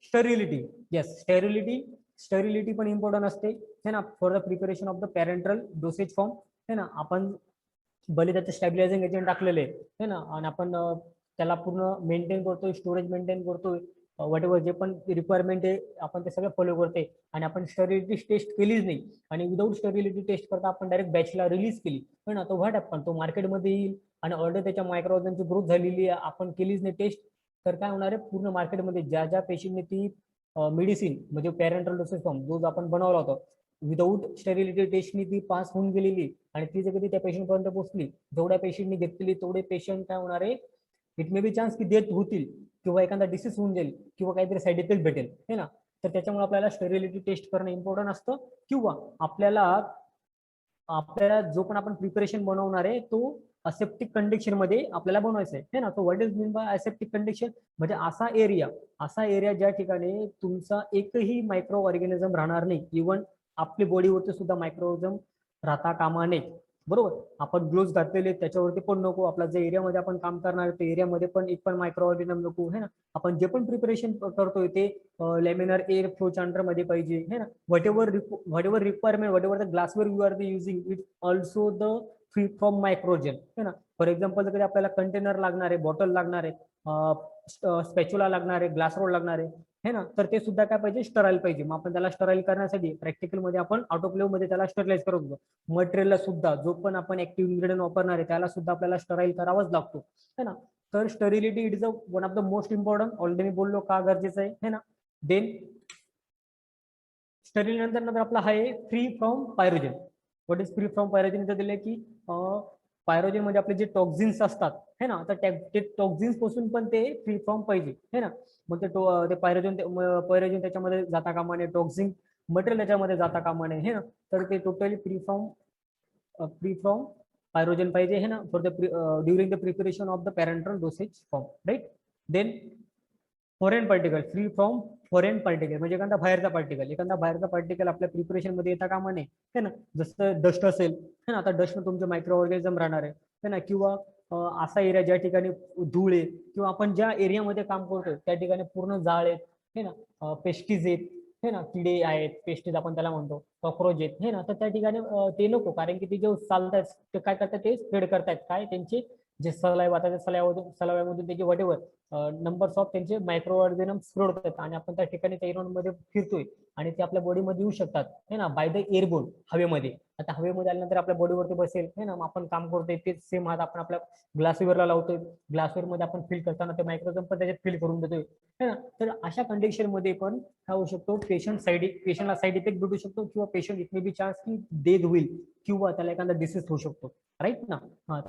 sterility. Yes, sterility पण important असते है ना, for the preparation of the parenteral dosage form है ना. आपण भले त्याचे स्टॅबिलायझिंग एजंट टाकलेले आहे ना, आणि आपण त्याला पूर्ण मेंटेन करतोय, स्टोरेज मेंटेन करतोय, वॉट एव्हर जे पण रिक्वायरमेंट आहे आपण ते सगळं फॉलो करते, आणि आपण स्टरिलिटी टेस्ट केलीच नाही, आणि विदाऊट स्टरिलिटी टेस्ट करता आपण डायरेक्ट बॅचला रिलीज केली है ना, तो व्हॉट आपण तो मार्केटमध्ये येईल आणि ऑर्डर त्याच्या मायक्रो ऑर्गॅनिझमची ग्रोथ झालेली आहे, आपण केलीच नाही टेस्ट, तर काय होणार आहे, पूर्ण मार्केटमध्ये ज्या पेशंटने ती मेडिसिन म्हणजे पॅरेंटल डोसेज फॉर्म जो आपण बनवला होता विदाऊट स्टेरिलिटी टेस्टनी ती पास होऊन गेलेली, आणि ती जर कधी त्या पेशंट पर्यंत पोहोचली, जेवढ्या पेशंटनी घेतलेली तेवढे पेशंट काय होणार आहे, इट मे बी चान्स की डेथ होतील, किंवा एखादा डिसीज होऊन जाईल, किंवा काहीतरी साईड इफेक्ट भेटेल है ना. तर त्याच्यामुळे आपल्याला स्टेरिलिटी टेस्ट करणं इम्पॉर्टंट असतं, किंवा आपल्याला जो पण आपण प्रिपरेशन बनवणार आहे तो असेप्टिक कंडिशन मध्ये आपल्याला बनवायचं आहे ना. तो what is mean by aseptic condition, म्हणजे असा एरिया ज्या ठिकाणी तुमचा एकही मायक्रो ऑर्गॅनिझम राहणार नाही, इव्हन आपली बॉडीवरती सुद्धा मायक्रो ऑर्गॅनिझम राहता कामा नये, बरोबर. आपण ग्लोव्ज घातलेले त्याच्यावरती पण नको, आपल्या जे एरियामध्ये आपण काम करणार त्या एरियामध्ये पण एक पण मायक्रो ऑर्गॅनिझम नको है ना. आपण जे पण प्रिपरेशन करतोय ते लॅमिनार एअर फ्लो चॅम्बर मध्ये पाहिजे है ना. Whatever requirement, whatever the glassware you are using it also the free from microgen है ना. फॉर एक्झाम्पल जर कधी आपल्याला कंटेनर लागणार आहे, बॉटल लागणार आहे, स्पॅच्युला लागणार आहे, ग्लास रोड लागणार आहे है ना, तर ते सुद्धा काय पाहिजे, स्टराईल पाहिजे. मग आपण त्याला स्टराईल करण्यासाठी प्रॅक्टिकल मध्ये आपण ऑटोक्लेव्ह मध्ये त्याला स्टरलाइज करत होतो. मटेरियलला सुद्धा जो पण आपण ऍक्टिव्ह इन्ग्रेडियंट वापरणार आहे त्याला सुद्धा आपल्याला स्टराईल करावाच लागतो है ना. तर sterility it is one of the most important, already मी बोललो का गरजेचं आहे है ना. देन स्टरिल नंतर आपला आहे free from pyrogen. What is free from pyrogen, इथं दिले की पायरोजन म्हणजे आपले जे टॉक्झिन्स असतात है ना, तर ते टॉक्झिन्स पासून पण ते फ्री फ्रॉम पाहिजे है ना. मग ते पायरोजन त्याच्यामध्ये जाता कामा नये, टॉक्झिन मटेरियल त्याच्यामध्ये जाता कामा नये है ना. तर ते टोटली फ्री फ्रॉम पायरोजन पाहिजे है ना, for the during the preparation of the parenteral dosage form, right. Then foreign particle, free from foreign particle म्हणजे एखादा बाहेरचा पार्टिकल आपल्या प्रिपरेशन मध्ये येता कामा नये है ना. जसं डस्ट असेल है ना, आता डस्ट तुमचे मायक्रो ऑर्गॅनिझम राहणार आहे ना, किंवा असा एरिया ज्या ठिकाणी धूळ आहे, किंवा आपण ज्या एरियामध्ये काम करतोय त्या ठिकाणी पूर्ण जाळ आहेत है ना, पेस्टीज आहेत है ना, किडे आहेत, पेस्टीज आपण त्याला म्हणतो, कॉक्रोच आहेत है ना. तर त्या ठिकाणी ते नको, कारण की ते जे चालतात ते काय करतात, ते स्प्रेड करतायत काय, त्यांचे जे सलाईव्हा आता सलाईव्हामधून त्याचे व्हॉटेवर नंबर्स ऑफ त्यांचे मायक्रो ऑर्गॅनिझम स्प्रेड होतात, आणि आपण त्या ठिकाणी त्या एरियामध्ये फिरतोय आणि ते आपल्या बॉडीमध्ये येऊ शकतात है ना, बाय द एअरबोर्न, हवेमध्ये. आता हवेमध्ये आल्यानंतर आपल्या बॉडीवरती बसेल है ना, आपण काम करतोय तेच सेम हात आपण आपल्या ग्लासवेअरला लावतोय, ग्लासवेअर मध्ये आपण फील करताना ते मायक्रोजम पण त्याच्यात फील करून देतोय है ना. तर अशा कंडिशन मध्ये पण काय होऊ शकतो, पेशंटला साईड इफेक्ट भेटू शकतो, किंवा patient it may be chance की डेथ होईल, किंवा त्याला एखादा डिसीज होऊ शकतो, राईट ना.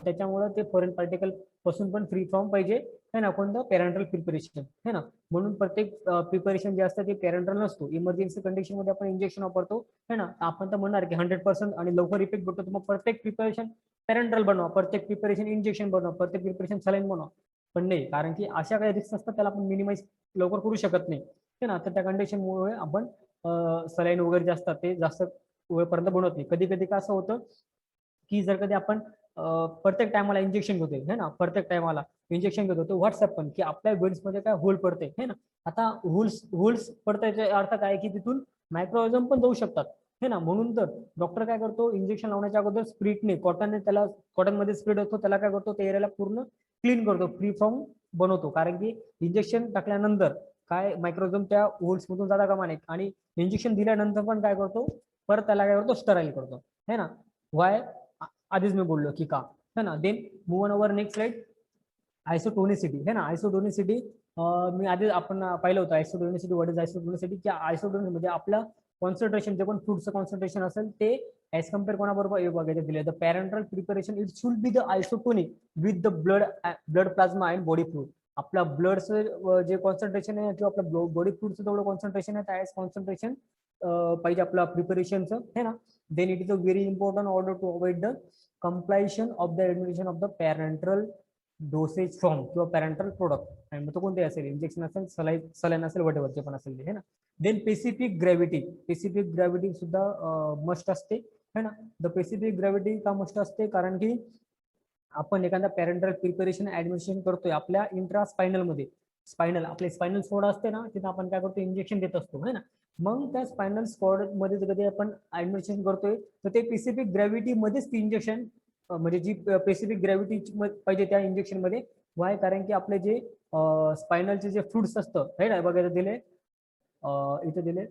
त्याच्यामुळे ते फॉरेन पार्टिकल पासून पण फ्री फ्रॉम पाहिजे है ना, कोणतं पॅरेंटल प्रिपरेशन है ना. म्हणून प्रत्येक प्रिपरेशन जे असतं ते पॅरेंटल नसतो, इमर्जन्सी कंडिशन मध्ये आपण इंजेक्शन वापरतो है ना. आपण तर म्हणणार की 100% आणि लवकर इफेक्ट भेटतो, मग प्रत्येक प्रिपरेशन पॅरेंटल बनवा, प्रत्येक प्रिपरेशन इंजेक्शन बनवा, प्रत्येक प्रिपरेशन सलाईन बनवा. पण नाही, कारण की अशा काही रिस्क असतात त्याला आपण मिनिमाइज लवकर करू शकत नाही है ना. तर त्या कंडिशनमुळे आपण सलाईन वगैरे जे असतात ते जास्त वेळपर्यंत बनवत नाही. कधी कधी काय असं होतं की जर कधी आपण प्रत्येक टायमाला इंजेक्शन घेतोय है ना, प्रत्येक टायमाला इंजेक्शन घेतो, तो व्हॉट्सअप पण की आपल्या वेन्स मध्ये काय होल पडते है ना. आता होल्स पडतायच्या अर्थ काय की तिथून मायक्रोऑर्गॅनिझम पण जाऊ शकतात है ना. म्हणून तर डॉक्टर काय करतो, इंजेक्शन लावण्याच्या अगोदर स्प्रिटने कॉटन मध्ये स्प्रिट होतो, त्याला काय करतो, त्या एरियाला पूर्ण क्लीन करतो, फ्री फ्रॉम बनवतो, कारण की इंजेक्शन टाकल्यानंतर काय मायक्रोऑर्गॅनिझम त्या होल्स मधून जाता कामा नये, आणि इंजेक्शन दिल्यानंतर पण काय करतो, परत त्याला काय करतो, स्टराईल करतो है ना. वाय, आधीच मी बोललो की का है ना. Then move on over next slide. Isotonicity है ना. आयसोटोनिसिटी मी आधी आपण पाहिलं होतं, आयसोटोनिसिटी व्हॉट इज आयसोटोनिसिटी, की आयसोटोनिसिटी म्हणजे आपलं कॉन्सन्ट्रेशन जे पण फूडचं कॉन्सन्ट्रेशन असेल ते ऍज कम्पेअर कोणाबरोबर हे बघायचं दिले the parenteral preparation it should be the isotonic with the blood plasma and body fluid. आपला ब्लडचं जे कॉन्सन्ट्रेशन आहे किंवा आपल्या बॉडी फ्लूइडचं जेवढं कॉन्सन्ट्रेशन आहे त्या कॉन्सन्ट्रेशन पाहिजे आपल्या प्रिपरेशनचं है ना. Then it is a very important order to avoid the complication of the administration of the parenteral dosage form किंवा पॅरेंटल प्रोडक्ट. आणि मग तो कोणते असेल, इंजेक्शन असेल, सलाईन असेल, वटेवरचे पण असेल ते है ना. देन स्पेसिफिक ग्रॅव्हिटी सुद्धा मस्ट असते है ना. द स्पेसिफिक ग्रॅव्हिटी का मस्ट असते, कारण की आपण एखादा पॅरेंटल प्रिपरेशन ऍडमिनिस्ट्रेशन करतोय आपल्या इंट्रास्पायनल मध्ये. स्पायनल आपले स्पायनल स्पॉट असते ना, तिथे आपण काय करतो, इंजेक्शन देत असतो है ना. मग त्या स्पायनल स्पॉट मध्ये कधी आपण ऍडमिनिस्ट्रेशन करतोय तर ते स्पेसिफिक ग्रॅव्हिटी मध्येच ती इंजेक्शन म्हणजे जी स्पेसिफिक ग्रॅव्हिटी पाहिजे त्या इंजेक्शन मध्ये. वाय, कारण की आपले जे स्पायनलचे जे फ्लुइड्स असतं है ना, बघायला दिले इथे दिले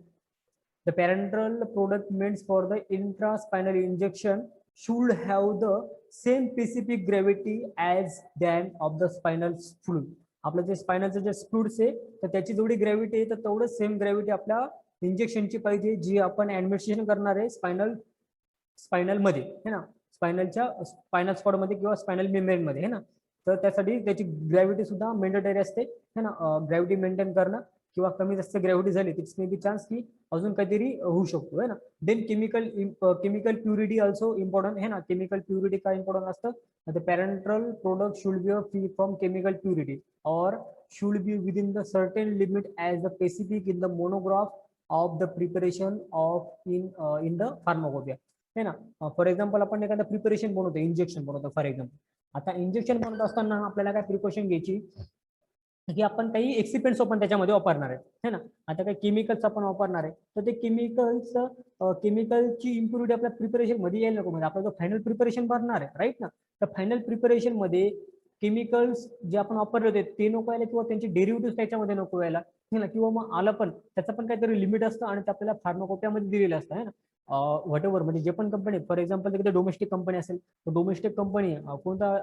the parenteral product meant for the intraspinal injection should have the same specific gravity as that of the spinal fluid. आपलं जे स्पायनलचं जे फ्लुइड्स आहे तर त्याची जेवढी ग्रॅव्हिटी आहे तर तेवढं सेम ग्रॅव्हिटी आपल्या इंजेक्शनची पाहिजे जी आपण ऍडमिनिस्ट्रेशन करणार आहे स्पायनल मध्ये है ना, स्पायनल स्पॉट मध्ये किंवा स्पायनल मेम्ब्रेन मध्ये है ना. तर त्यासाठी त्याची ग्रॅव्हिटी सुद्धा मेंडेटरी असते है ना. ग्रॅव्हिटी मेंटेन करणं किंवा कमी जास्त ग्रॅव्हिटी झाली तिच मे बी चान्स की अजून काहीतरी होऊ शकतो है ना. Then chemical purity also important है ना. केमिकल प्युरिटी काय इम्पॉर्टंट असतं, the parenteral product should be free from chemical purity और should be within the certain limit as the specific in the monograph of the preparation of in the pharmacopoeia है ना. For example आपण एखादा preparation बनवतो, injection बनवतो for example. आता injection बनवत असताना आपल्याला काय प्रिकॉशन घ्यायची की आपण काही एक्सिपेंट्स आपण त्याच्यामध्ये वापरणार आहे है ना. आता काही केमिकल्स आपण वापरणार आहे तर ते केमिकलची इम्प्युरिटी आपल्या प्रिपरेशन मध्ये यायला नको. म्हणजे आपला जो फायनल प्रिपरेशन बनणार आहे राईट ना, तर फायनल प्रिपरेशन मध्ये केमिकल्स जे आपण वापरले होते ते नको यायला किंवा त्यांचे डेरिव्हेटिव्ह त्याच्यामध्ये नको यायला है ना. किंवा मग आलं पण त्याचं पण काहीतरी लिमिट असतं आणि ते आपल्याला फार्माकोपियामध्ये दिलेलं असतं है ना. व्हॉटएव्हर म्हणजे जे पण कंपनी फॉर एक्झाम्पल तिकडे डोमेस्टिक कंपनी असेल तर डोमेस्टिक कंपनी कोणता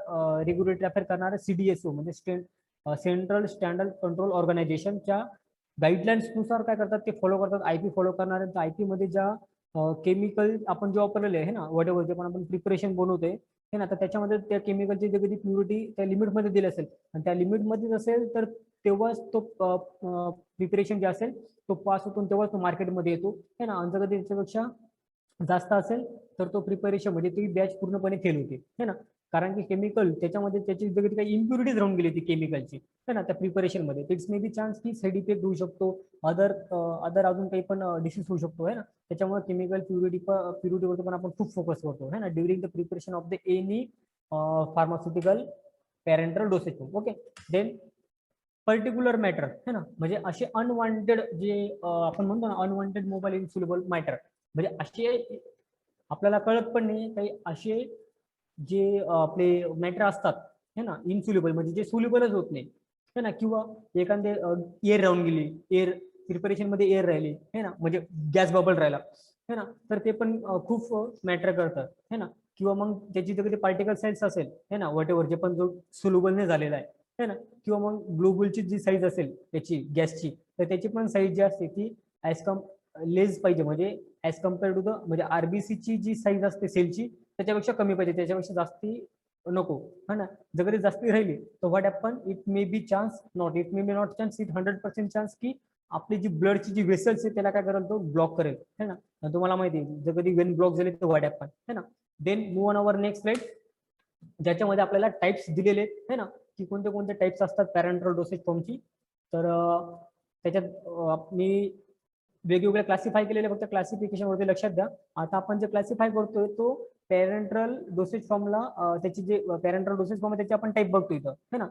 रेग्युलेटरी अफेअर करणारे CDSO म्हणजे सेंट्रल स्टँडर्ड कंट्रोल ऑर्गनायझेशनच्या गाईडलाईन्स नुसार काय करतात ते फॉलो करतात. IP फॉलो करणार आहे. IP मध्ये ज्या केमिकल आपण जे वापरलेले आहे ना व्हॉटएव्हर जे पण आपण प्रिपरेशन बनवतोय हे ना, तर त्याच्यामध्ये त्या केमिकलची जे कधी प्युरिटी त्या लिमिटमध्ये दिली असेल आणि त्या लिमिटमध्येच असेल तर तेव्हाच तो प्रिपरेशन जे असेल तो पास होतो तेव्हाच तो मार्केटमध्ये येतो है ना. आणि जर कधी त्याच्यापेक्षा जास्त असेल तर तो प्रिपरेशन म्हणजे ती बॅच पूर्णपणे फेल होते है ना. कारण की केमिकल त्याच्यामध्ये त्याची जर काही इम्प्युरिटीज राहून गेली ती केमिकलची है ना त्या प्रिपरेशन मध्ये, इट्स मे बी चान्स की साईड इफेक्ट होऊ शकतो, अदर अजून काही पण डिसीज होऊ शकतो है ना. त्याच्यामुळे केमिकल प्युरिटीवरती पण आपण खूप फोकस करतो है ना during the preparation of the any pharmaceutical parenteral dosage. Okay. Then particular matter है ना, म्हणजे असे अनवॉन्टेड जे आपण म्हणतो ना अनवॉन्टेड मोबाईल इन्सुलेबल मॅटर, म्हणजे असे आपल्याला कळत पण नाही काही असे जे आपले मॅटर असतात है ना इन्सुलेबल म्हणजे जे सुलेबलच होत नाही है ना. किंवा एखादे एअर राहून गेली, एअर प्रिपरेशन मध्ये एअर राहिली है ना, म्हणजे गॅस बबल राहिला है ना, तर ते पण खूप मॅटर करतात है ना. किंवा मग त्याची जर कधी पार्टिकल साईज असेल है ना व्हॉटएव्हर जे पण जो सुलेबल नाही झालेला आहे है ना, किंवा मग ग्लोबलची जी साईज असेल त्याची गॅसची तर त्याची पण साईज जी असते ती ॲज लेस पाहिजे, म्हणजे ॲज कम्पेअर टू द म्हणजे RBCची जी साईज असते सेलची त्याच्यापेक्षा कमी पाहिजे, त्याच्यापेक्षा जास्ती नको है ना. जर कधी जास्ती राहिली तर what happen, it may be chance not, it may be not chance, it 100% chance की आपली जी ब्लडची जी वेसल्स आहे त्याला काय करेल तो ब्लॉक करेल है ना. तुम्हाला माहिती आहे जर कधी वेन ब्लॉक झाले तर व्हॉट हॅपन है ना. Then move on our next slide, ज्याच्यामध्ये आपल्याला टाइप्स दिलेले आहेत है ना की कोणते कोणते टाइप्स असतात पॅरेंटल डोसेज फॉर्मची. तर त्याच्यात मी वेगवेगळे क्लासिफाय केलेले फक्त क्लासिफिकेशन वरती लक्षात द्या. आता आपण जे क्लासिफाय करतोय तो पॅरेंटल डोसेज फॉर्मला त्याची जे पॅरेंटल डोसेज फॉर्म त्याची आपण टाईप बघतो इथं है ना.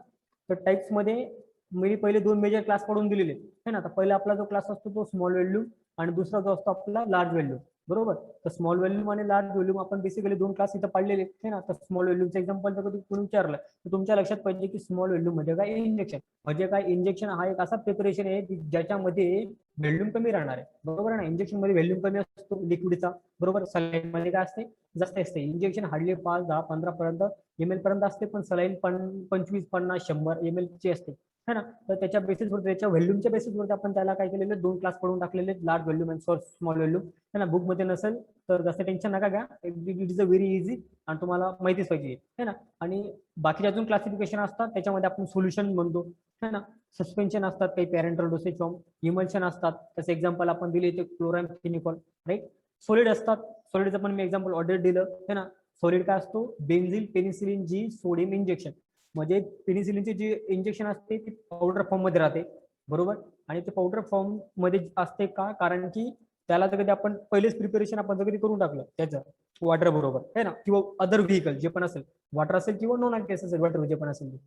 तर टाईप्स मध्ये मी पहिले 2 मेजर क्लास पडून दिलेले है ना. तर पहिला आपला जो क्लास असतो तो स्मॉल व्हॅल्यूम आणि दुसरा जो असतो आपला लार्ज व्हॅल्यूम बरोबर. तर स्मॉल व्हॅल्यूम आणि लार्ज व्हॅल्यूम आपण बेसिकली 2 क्लास इथं पाडलेले आहे ना. तर स्मॉल व्हॅल्यूमचं एक्झाम्पल जर कधी कोणी विचारलं तर तुमच्या लक्षात पाहिजे की स्मॉल व्हॅल्यूम म्हणजे काय इंजेक्शन, म्हणजे काय इंजेक्शन हा एक असा प्रिपरेशन आहे ज्याच्यामध्ये व्हॅल्यूम कमी राहणार आहे बरोबर आहे ना. इंजेक्शन मध्ये व्हॅल्यूम कमी असतो लिक्विडचा बरोबर, सलाईन मध्ये काय असते जास्त असते. इंजेक्शन हार्डली 5, 10, 15 पर्यंत ml पर्यंत असते, पण सलाईन 25, 50, 100 ml ची असते है ना. तर त्याच्या बेसिसवर, त्याच्या व्हॅल्यूमच्या बेसिसवरती आपण त्याला काय केलेले, 2 क्लास पडून टाकलेले, लार्ज व्हॅल्यूम आणि स्मॉल व्हॅल्यूम. है ना. बुकमध्ये नसेल तर जास्त टेन्शन नका घ्या, it is a very easy आणि तुम्हाला माहितीच पाहिजे. है ना. आणि बाकीचे अजून क्लासिफिकेशन असतात, त्याच्यामध्ये आपण सोल्युशन म्हणतो. है ना. सस्पेन्शन असतात, काही पॅरेंटल डोसेज फॉर्म, इमल्शन असतात. त्याचं एक्झाम्पल आपण दिले ते क्लोरामफेनिकॉल, राईट. सॉलिड असतात, सॉलिडचं पण मी एक्झाम्पल ऑर्डर दिलं. है ना. सॉलिड काय असतो, बेन्झिल पेनिसिलिन जी सोडियम इंजेक्शन, म्हणजे पेनिसिलिनचे जे इंजेक्शन असते ते पावडर फॉर्म मध्ये राहते, बरोबर. आणि ते पावडर फॉर्म मध्ये असते का, कारण की त्याला जर कधी आपण पहिलेच प्रिपरेशन आपण जर कधी करून टाकलं त्याचं वॉटर बरोबर, है ना, किंवा अदर व्हेकल जे पण असेल, वॉटर असेल किंवा नॉन अल्केस असेल, वॉटर जे पण असेल,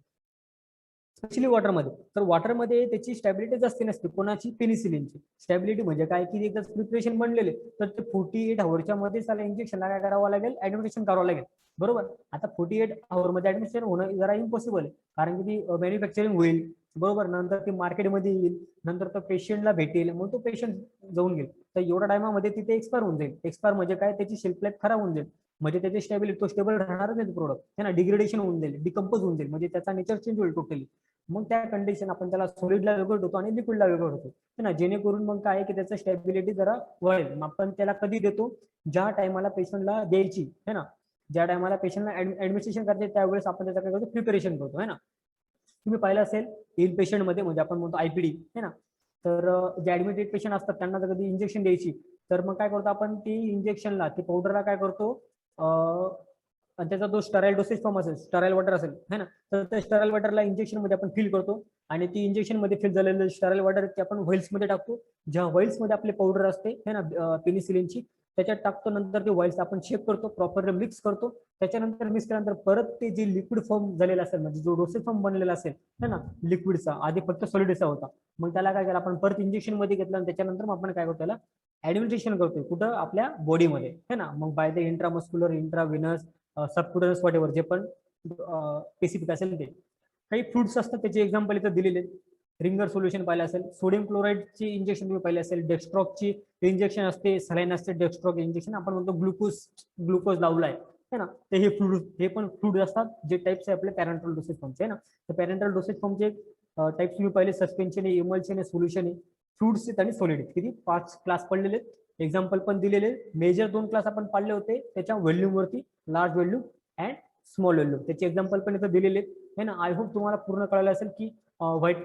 स्पेशली वॉटरमध्ये. तर वॉटरमध्ये त्याची स्टॅबिलिटी जास्त नसते, कोणाची, पेनिसिलिनची. स्टॅबिलिटी म्हणजे काय, की एकदा प्रिपरेशन बनलेले तर ते 48 आवर्सच्या मध्ये त्याला इंजेक्शनला काय करावं लागेल, ऍडमिशन करावं लागेल, बरोबर. आता 48 आवर मध्ये ऍडमिशन होणं जरा इम्पॉसिबल आहे, कारण की ती मॅन्युफॅक्चरिंग होईल, बरोबर. नंतर ती मार्केटमध्ये येईल, नंतर तो पेशंटला भेटेल, मग तो पेशंट जाऊन घेईल. तर एवढ्या टायमामध्ये तिथे एक्सपायर होऊन जाईल. एक्सपायर म्हणजे काय, त्याची शेल्फ लाईफ खराब होऊन जाईल, म्हणजे त्याची स्टेबिलिटी, तो स्टेबल राहणारच नाही प्रोडक्ट, है ना. डिग्रेडेशन होऊन जाईल, डिकम्पोज होऊन जाईल, म्हणजे त्याचा नेचर चेंज होईल टोटली. मग त्या कंडिशन आपण त्याला सॉलिडला वेगळं ठेवतो आणि लिक्विडला वेगळं ठेवतो, है ना. जेणेकरून मग काय की त्याचं स्टॅबिलिटी जरा वाढेल. मग आपण त्याला कधी देतो, ज्या टायमाला पेशंटला द्यायची, है ना, ज्या टायमाला पेशंटला ऍडमिनिस्ट्रेशन करते त्यावेळेस आपण त्याचा काय करतो, प्रिपरेशन करतो, है ना. तुम्ही पाहिलं असेल इन पेशंट मध्ये, म्हणजे आपण म्हणतो आयपीडी, है ना. तर जे ऍडमिटेड पेशंट असतात त्यांना जर कधी इंजेक्शन द्यायची, तर मग काय करतो आपण, ती इंजेक्शनला, ती पावडरला काय करतो, आणि त्याचा जो स्टराईल डोसेज फॉर्म असेल, स्टराईल वॉटर असेल, है ना, तर त्या स्टराईल वॉटरला इंजेक्शन मध्ये आपण फिल करतो, आणि ती इंजेक्शन मध्ये फिल झालेलं स्टराईल वॉटर ते आपण व्हाईल्स मध्ये टाकतो. ज्या व्हाईल्स मध्ये आपली पावडर असते, है ना, पेनिसिलिनची, त्याच्यात टाकतो. नंतर ते व्हाईल्स आपण शेक करतो, प्रॉपरली मिक्स करतो. त्याच्यानंतर मिक्स केल्यानंतर परत ते जे लिक्विड फॉर्म झालेला असेल, म्हणजे जो डोसेज फॉर्म बनलेला असेल, है ना, लिक्विडचा, आधी फक्त सॉलिडचा होता, मग त्याला काय केलं आपण, परत इंजेक्शन मध्ये घेतलं, आणि त्याच्यानंतर मग आपण काय करतो, त्याला ऍडमिनिस्ट्रेशन करतोय, कुठं, आपल्या बॉडीमध्ये, है ना. मग by the intramuscular, intravenous, subcutaneous, whatever जे पण स्पेसिफिक असेल ते. काही फ्रुट्स असतात, त्याचे एक्झाम्पल इथं दिलेले. रिंगर सोल्युशन पाहिलं असेल, सोडियम क्लोराईडची इंजेक्शन तुम्ही पाहिले असेल, डेक्स्ट्रॉकची इंजेक्शन असते, सलाईन असते, डेक्स्ट्रॉक इंजेक्शन आपण म्हणतो, ग्लुकोज लावलाय, है ना. तर हे फ्रूट, हे पण फ्रूट असतात, जे टाइप्स आहे आपले पॅरेंटल डोसेज फॉर्मचे, आहे ना. तर पॅरेंटल डोसेज फॉर्मचे टाइप्स तुम्ही पाहिले, सस्पेन्शन आहे, इमल्शन आहे, सोल्युशन आहे, फ्रुट्स आहेत आणि सॉलिड. किती 5 क्लास पडलेले, एक्झाम्पल पण दिलेले. मेजर 2 क्लास आपण पाडले होते त्याच्या व्हॉल्यूम वरती, large volume and small volume, त्याचे एक्झाम्पल पण इथं दिलेले, है ना. आय होप तुम्हाला पूर्ण कळलं असेल की व्हाईट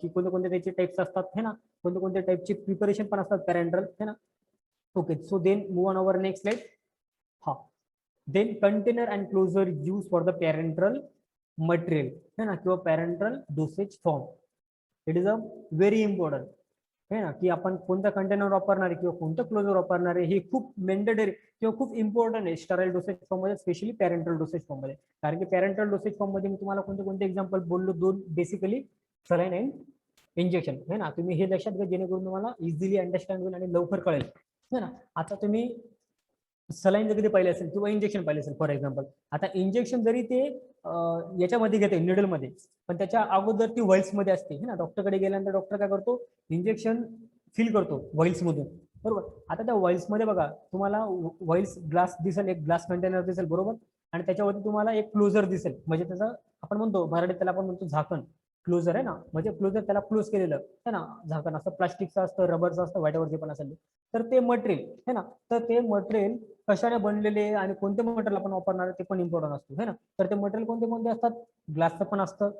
की कोणते कोणते त्याचे टाइप्स असतात, है ना, कोणते कोणते टाइपचे प्रिपरेशन पण असतात पॅरेंटल, है ना. Okay, so then move on our next slide. हा, then container and closure use for the parenteral material, है ना, किंवा parenteral dosage form. It is a very important, है ना, की आपण कोणतं कंटेनर वापरणार आहे किंवा कोणतं क्लोजर वापरणार आहे, हे खूप मेंडेटरी किंवा खूप इम्पॉर्टंट आहे स्टराईल डोसेज फॉर्म मध्ये, स्पेशली पॅरेंटल डोसेज फॉर्म मध्ये. कारण की पॅरेंटल डोसेज फॉर्म मध्ये मी तुम्हाला कोणते कोणते एक्झाम्पल बोललो, 2 बेसिकली, सलाईन अँड इंजेक्शन, है ना. तुम्ही हे लक्षात घ्या, जेणेकरून तुम्हाला इझिली अंडरस्टँड होईल आणि लवकर कळेल, है ना. आता तुम्ही सलाईन जर कधी पाहिले असेल किंवा इंजेक्शन पाहिले असेल, फॉर एक्झाम्पल, आता इंजेक्शन जरी ते याच्यामध्ये घेते, निडल मध्ये, पण त्याच्या अगोदर ती व्हाईल्स मध्ये असते, है ना. डॉक्टरकडे गेल्यानंतर डॉक्टर काय करतो, इंजेक्शन फिल करतो व्हाईल्स मधून, बरोबर. आता त्या व्हाईल्स मध्ये बघा, तुम्हाला व्हाईल्स ग्लास दिसेल, एक ग्लास कंटेनर दिसेल, बरोबर, आणि त्याच्यावरती तुम्हाला एक क्लोजर दिसेल, म्हणजे त्याचा आपण म्हणतो मराठीत त्याला आपण म्हणतो झाकण, क्लोजर, आहे ना, म्हणजे क्लोजर त्याला क्लोज केलेलं, है ना, झाकण असतं, प्लास्टिकचं असतं, रबरचं असतं, व्हाईट जे पण असेल. तर ते मटेरियल, है ना, तर ते मटेरियल कशाने बनलेले आणि कोणते मटेरियल आपण वापरणार ते पण इम्पॉर्टंट असतो, है ना. तर ते मटेरियल कोणते कोणते असतात, ग्लासचं पण असतं,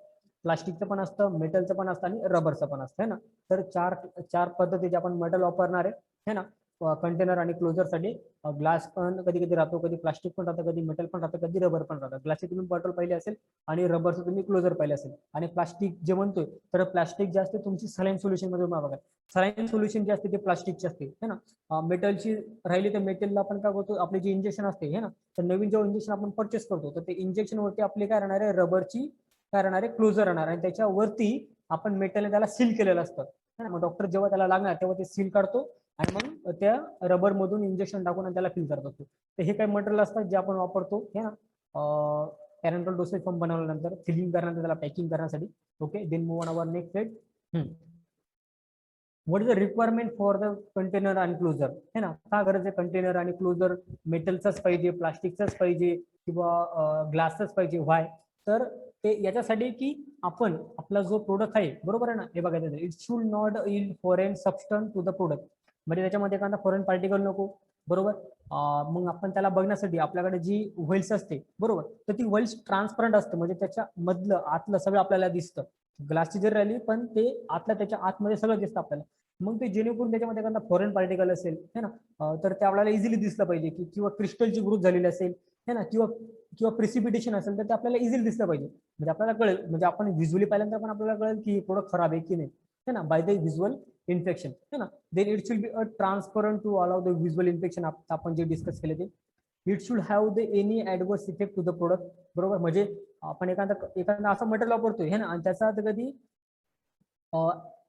प्लास्टिकचं पण असतं, मेटलचं पण असतं आणि रबरचं पण असतं, है ना. तर चार पद्धतीचे आपण मेटल वापरणार आहे, है ना, कंटेनर आणि क्लोजर साठी. ग्लास पण कधी कधी राहतो, कधी प्लास्टिक पण राहतं, कधी मेटल पण राहतं, कधी रबर पण राहतं. ग्लासची तुम्ही बॉटल पाहिली असेल आणि रबरचं तुम्ही क्लोजर पाहिले असेल. आणि प्लास्टिक जे म्हणतोय, तर प्लास्टिक जे असते तुमची सलाईन सोल्युशन मध्ये बघा, सलाईन सोल्युशन जे असते ते प्लास्टिकचे असते, है ना. मेटलची राहिली तर मेटलला आपण काय करतो, आपले जे इंजेक्शन असते, है ना, तर नवीन जेव्हा इंजेक्शन आपण परचेस करतो, तर ते इंजेक्शन वरती आपले काय राहणार आहे, रबरची काय राहणार आहे, क्लोजर राहणार, आणि त्याच्यावरती आपण मेटलने त्याला सील केलेलं असतं, है ना. मग डॉक्टर जेव्हा त्याला लागणार तेव्हा ते सील काढतो आणि मग त्या रबर मधून इंजेक्शन टाकून त्याला फिल करत असतो. तर हे काही मटेरियल असतात जे आपण वापरतो, है ना, पॅरेंटल डोसेज फॉर्म बनवल्यानंतर, फिलिंग करण्यानंतर, त्याला पॅकिंग करण्यासाठी. Okay, then move on our next slide. What is the requirement for the container and closure, है ना. का गरज आहे कंटेनर आणि क्लोजर, मेटलचाच पाहिजे, प्लास्टिकचाच पाहिजे किंवा ग्लासच पाहिजे, व्हाय. तर ते याच्यासाठी की आपण आपला जो प्रोडक्ट आहे बरोबर आहे ना, हे बघायचं it should not in foreign substance to the product, म्हणजे त्याच्यामध्ये एखादा फॉरेन पार्टिकल नको बरोबर. मग आपण त्याला बघण्यासाठी आपल्याकडे जी व्हेल्स असते बरोबर, तर ती व्हेल्स ट्रान्सपरंट असते, म्हणजे त्याच्या मधलं आतलं सगळं आपल्याला दिसतं. ग्लासची जरी राहिली पण ते आतलं त्याच्या आतमध्ये सगळं दिसतं आपल्याला. मग ते जेणेकरून त्याच्यामध्ये एखादा फॉरेन पार्टिकल असेल है ना, तर ते आपल्याला इझिली दिसलं पाहिजे की, किंवा क्रिस्टलची ग्रोथ झालेली असेल है ना, किंवा किंवा प्रिसिपिटेशन असेल तर ते आपल्याला इझिली दिसलं पाहिजे. म्हणजे आपल्याला कळेल, म्हणजे आपण व्हिज्युअली पाहिल्यानंतर पण आपल्याला कळेल की प्रोडक्ट खराब आहे की नाही है ना, बाय द व्हिज्युअल इन्फेक्शन है ना. Then it should be a transparent to allow the visual infection, आपण जे डिस्कस केले ते. It should have the any adverse effect to the product बरोबर. म्हणजे आपण एखादा असं मटेरियल वापरतोय है ना, आणि त्याचा कधी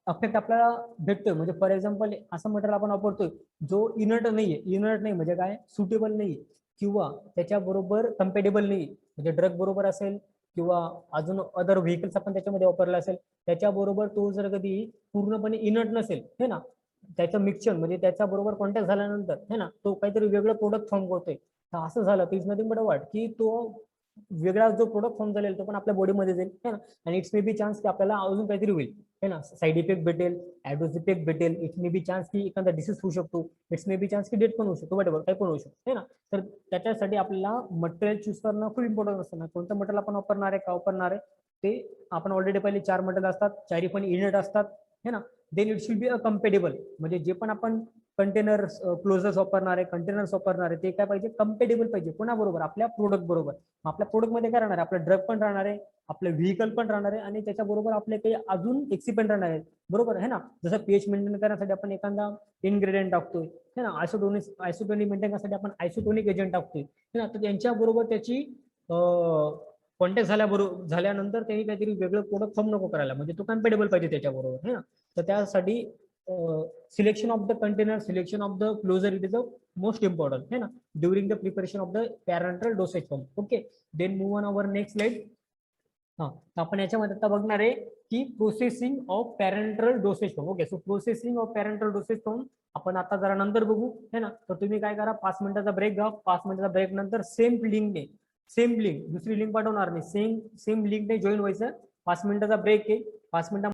अफेक्ट आपल्याला भेटतोय, म्हणजे फॉर एक्झाम्पल असं मटेरियल आपण वापरतोय जो इनर्ट नाही म्हणजे काय, सुटेबल नाही किंवा त्याच्याबरोबर कम्पॅटेबल नाही, म्हणजे ड्रग बरोबर असेल किंवा अजून अदर व्हेकल्स आपण त्याच्यामध्ये वापरला असेल, त्याच्याबरोबर तो जर कधी पूर्णपणे इनर्ट नसेल है ना, त्याचं मिक्सचर म्हणजे त्याच्या बरोबर कॉन्टॅक्ट झाल्यानंतर है ना, तो काहीतरी वेगळं प्रोडक्ट फॉर्म करतोय, तर असं झालं तर इज नथिंग बट वाट की तो वेगळा जो प्रोडक्ट फॉर्म झालेला तो पण आपल्या बॉडीमध्ये जाईल है ना, आणि इट्स मे बी चान्स की आपल्याला अजून काहीतरी होईल है ना, साईड इफेक्ट भेटेल, ऍडवर्स इफेक्ट भेटेल, इट्स मे बी चान्स की एखादा डिसीज होऊ शकतो, इट्स मे बी चान्स की डेट पण होऊ शकतो, वॉटेवर काही पण होऊ शकतो है ना. तर त्याच्यासाठी आपल्याला मटेरियल चूज करणं खूप इम्पॉर्टंट असतं ना, कोणतं मटेरियल आपण वापरणार आहे, का वापरणार आहे ते. आपण ऑलरेडी पहिले 4 मटेरियल असतात, चारी पण इनट असतात है ना. Then it should be a compatible, म्हणजे जे पण आपण कंटेनर क्लोजर्स वापरणार आहे, कंटेनर्स वापरणार आहे, ते काय पाहिजे, कम्पेटेबल पाहिजे कोणाबरोबर, आपल्या प्रोडक्ट बरोबर. आपल्या प्रोडक्ट मध्ये काय राहणार आहे, आपलं ड्रग पण राहणार आहे, आपलं व्हेकल पण राहणार आहे, आणि त्याच्याबरोबर आपले काही अजून एक्सिपेंट राहणार आहेत बरोबर है ना. जसं पीएच मेंटेन करण्यासाठी आपण एखादा इन्ग्रेडियंट टाकतोय है ना, आयसोटोनिक मेंटेन करण्यासाठी आपण आयसोटोनिक एजंट टाकतोय है ना, तर त्यांच्याबरोबर त्याची कॉन्टॅक्ट झाल्यानंतर त्यांनी काहीतरी वेगळं प्रोडक्ट फॉर्म नको करायला, म्हणजे तो कम्पॅटेबल पाहिजे त्याच्याबरोबर है ना. तर त्यासाठी selection of the container, selection of the closure, it is the most important है ना, during the preparation of the parenteral dosage form. Okay, then move on our next slide. हा, आपण याच्यामध्ये आता बघणार आहे की processing of parenteral dosage form. Okay, so processing of parenteral dosage form आपण आता जरा नंतर बघू है ना. तर तुम्ही काय करा, 5 मिनिटाचा ब्रेक घ्या, 5 मिनिटाचा ब्रेक नंतर सेम लिंक दुसरी लिंक पाठवणार नाही, सेम लिंकने जॉईन व्हायचं. 5 मिनिटाचा ब्रेक आहे, 5 मिनिटा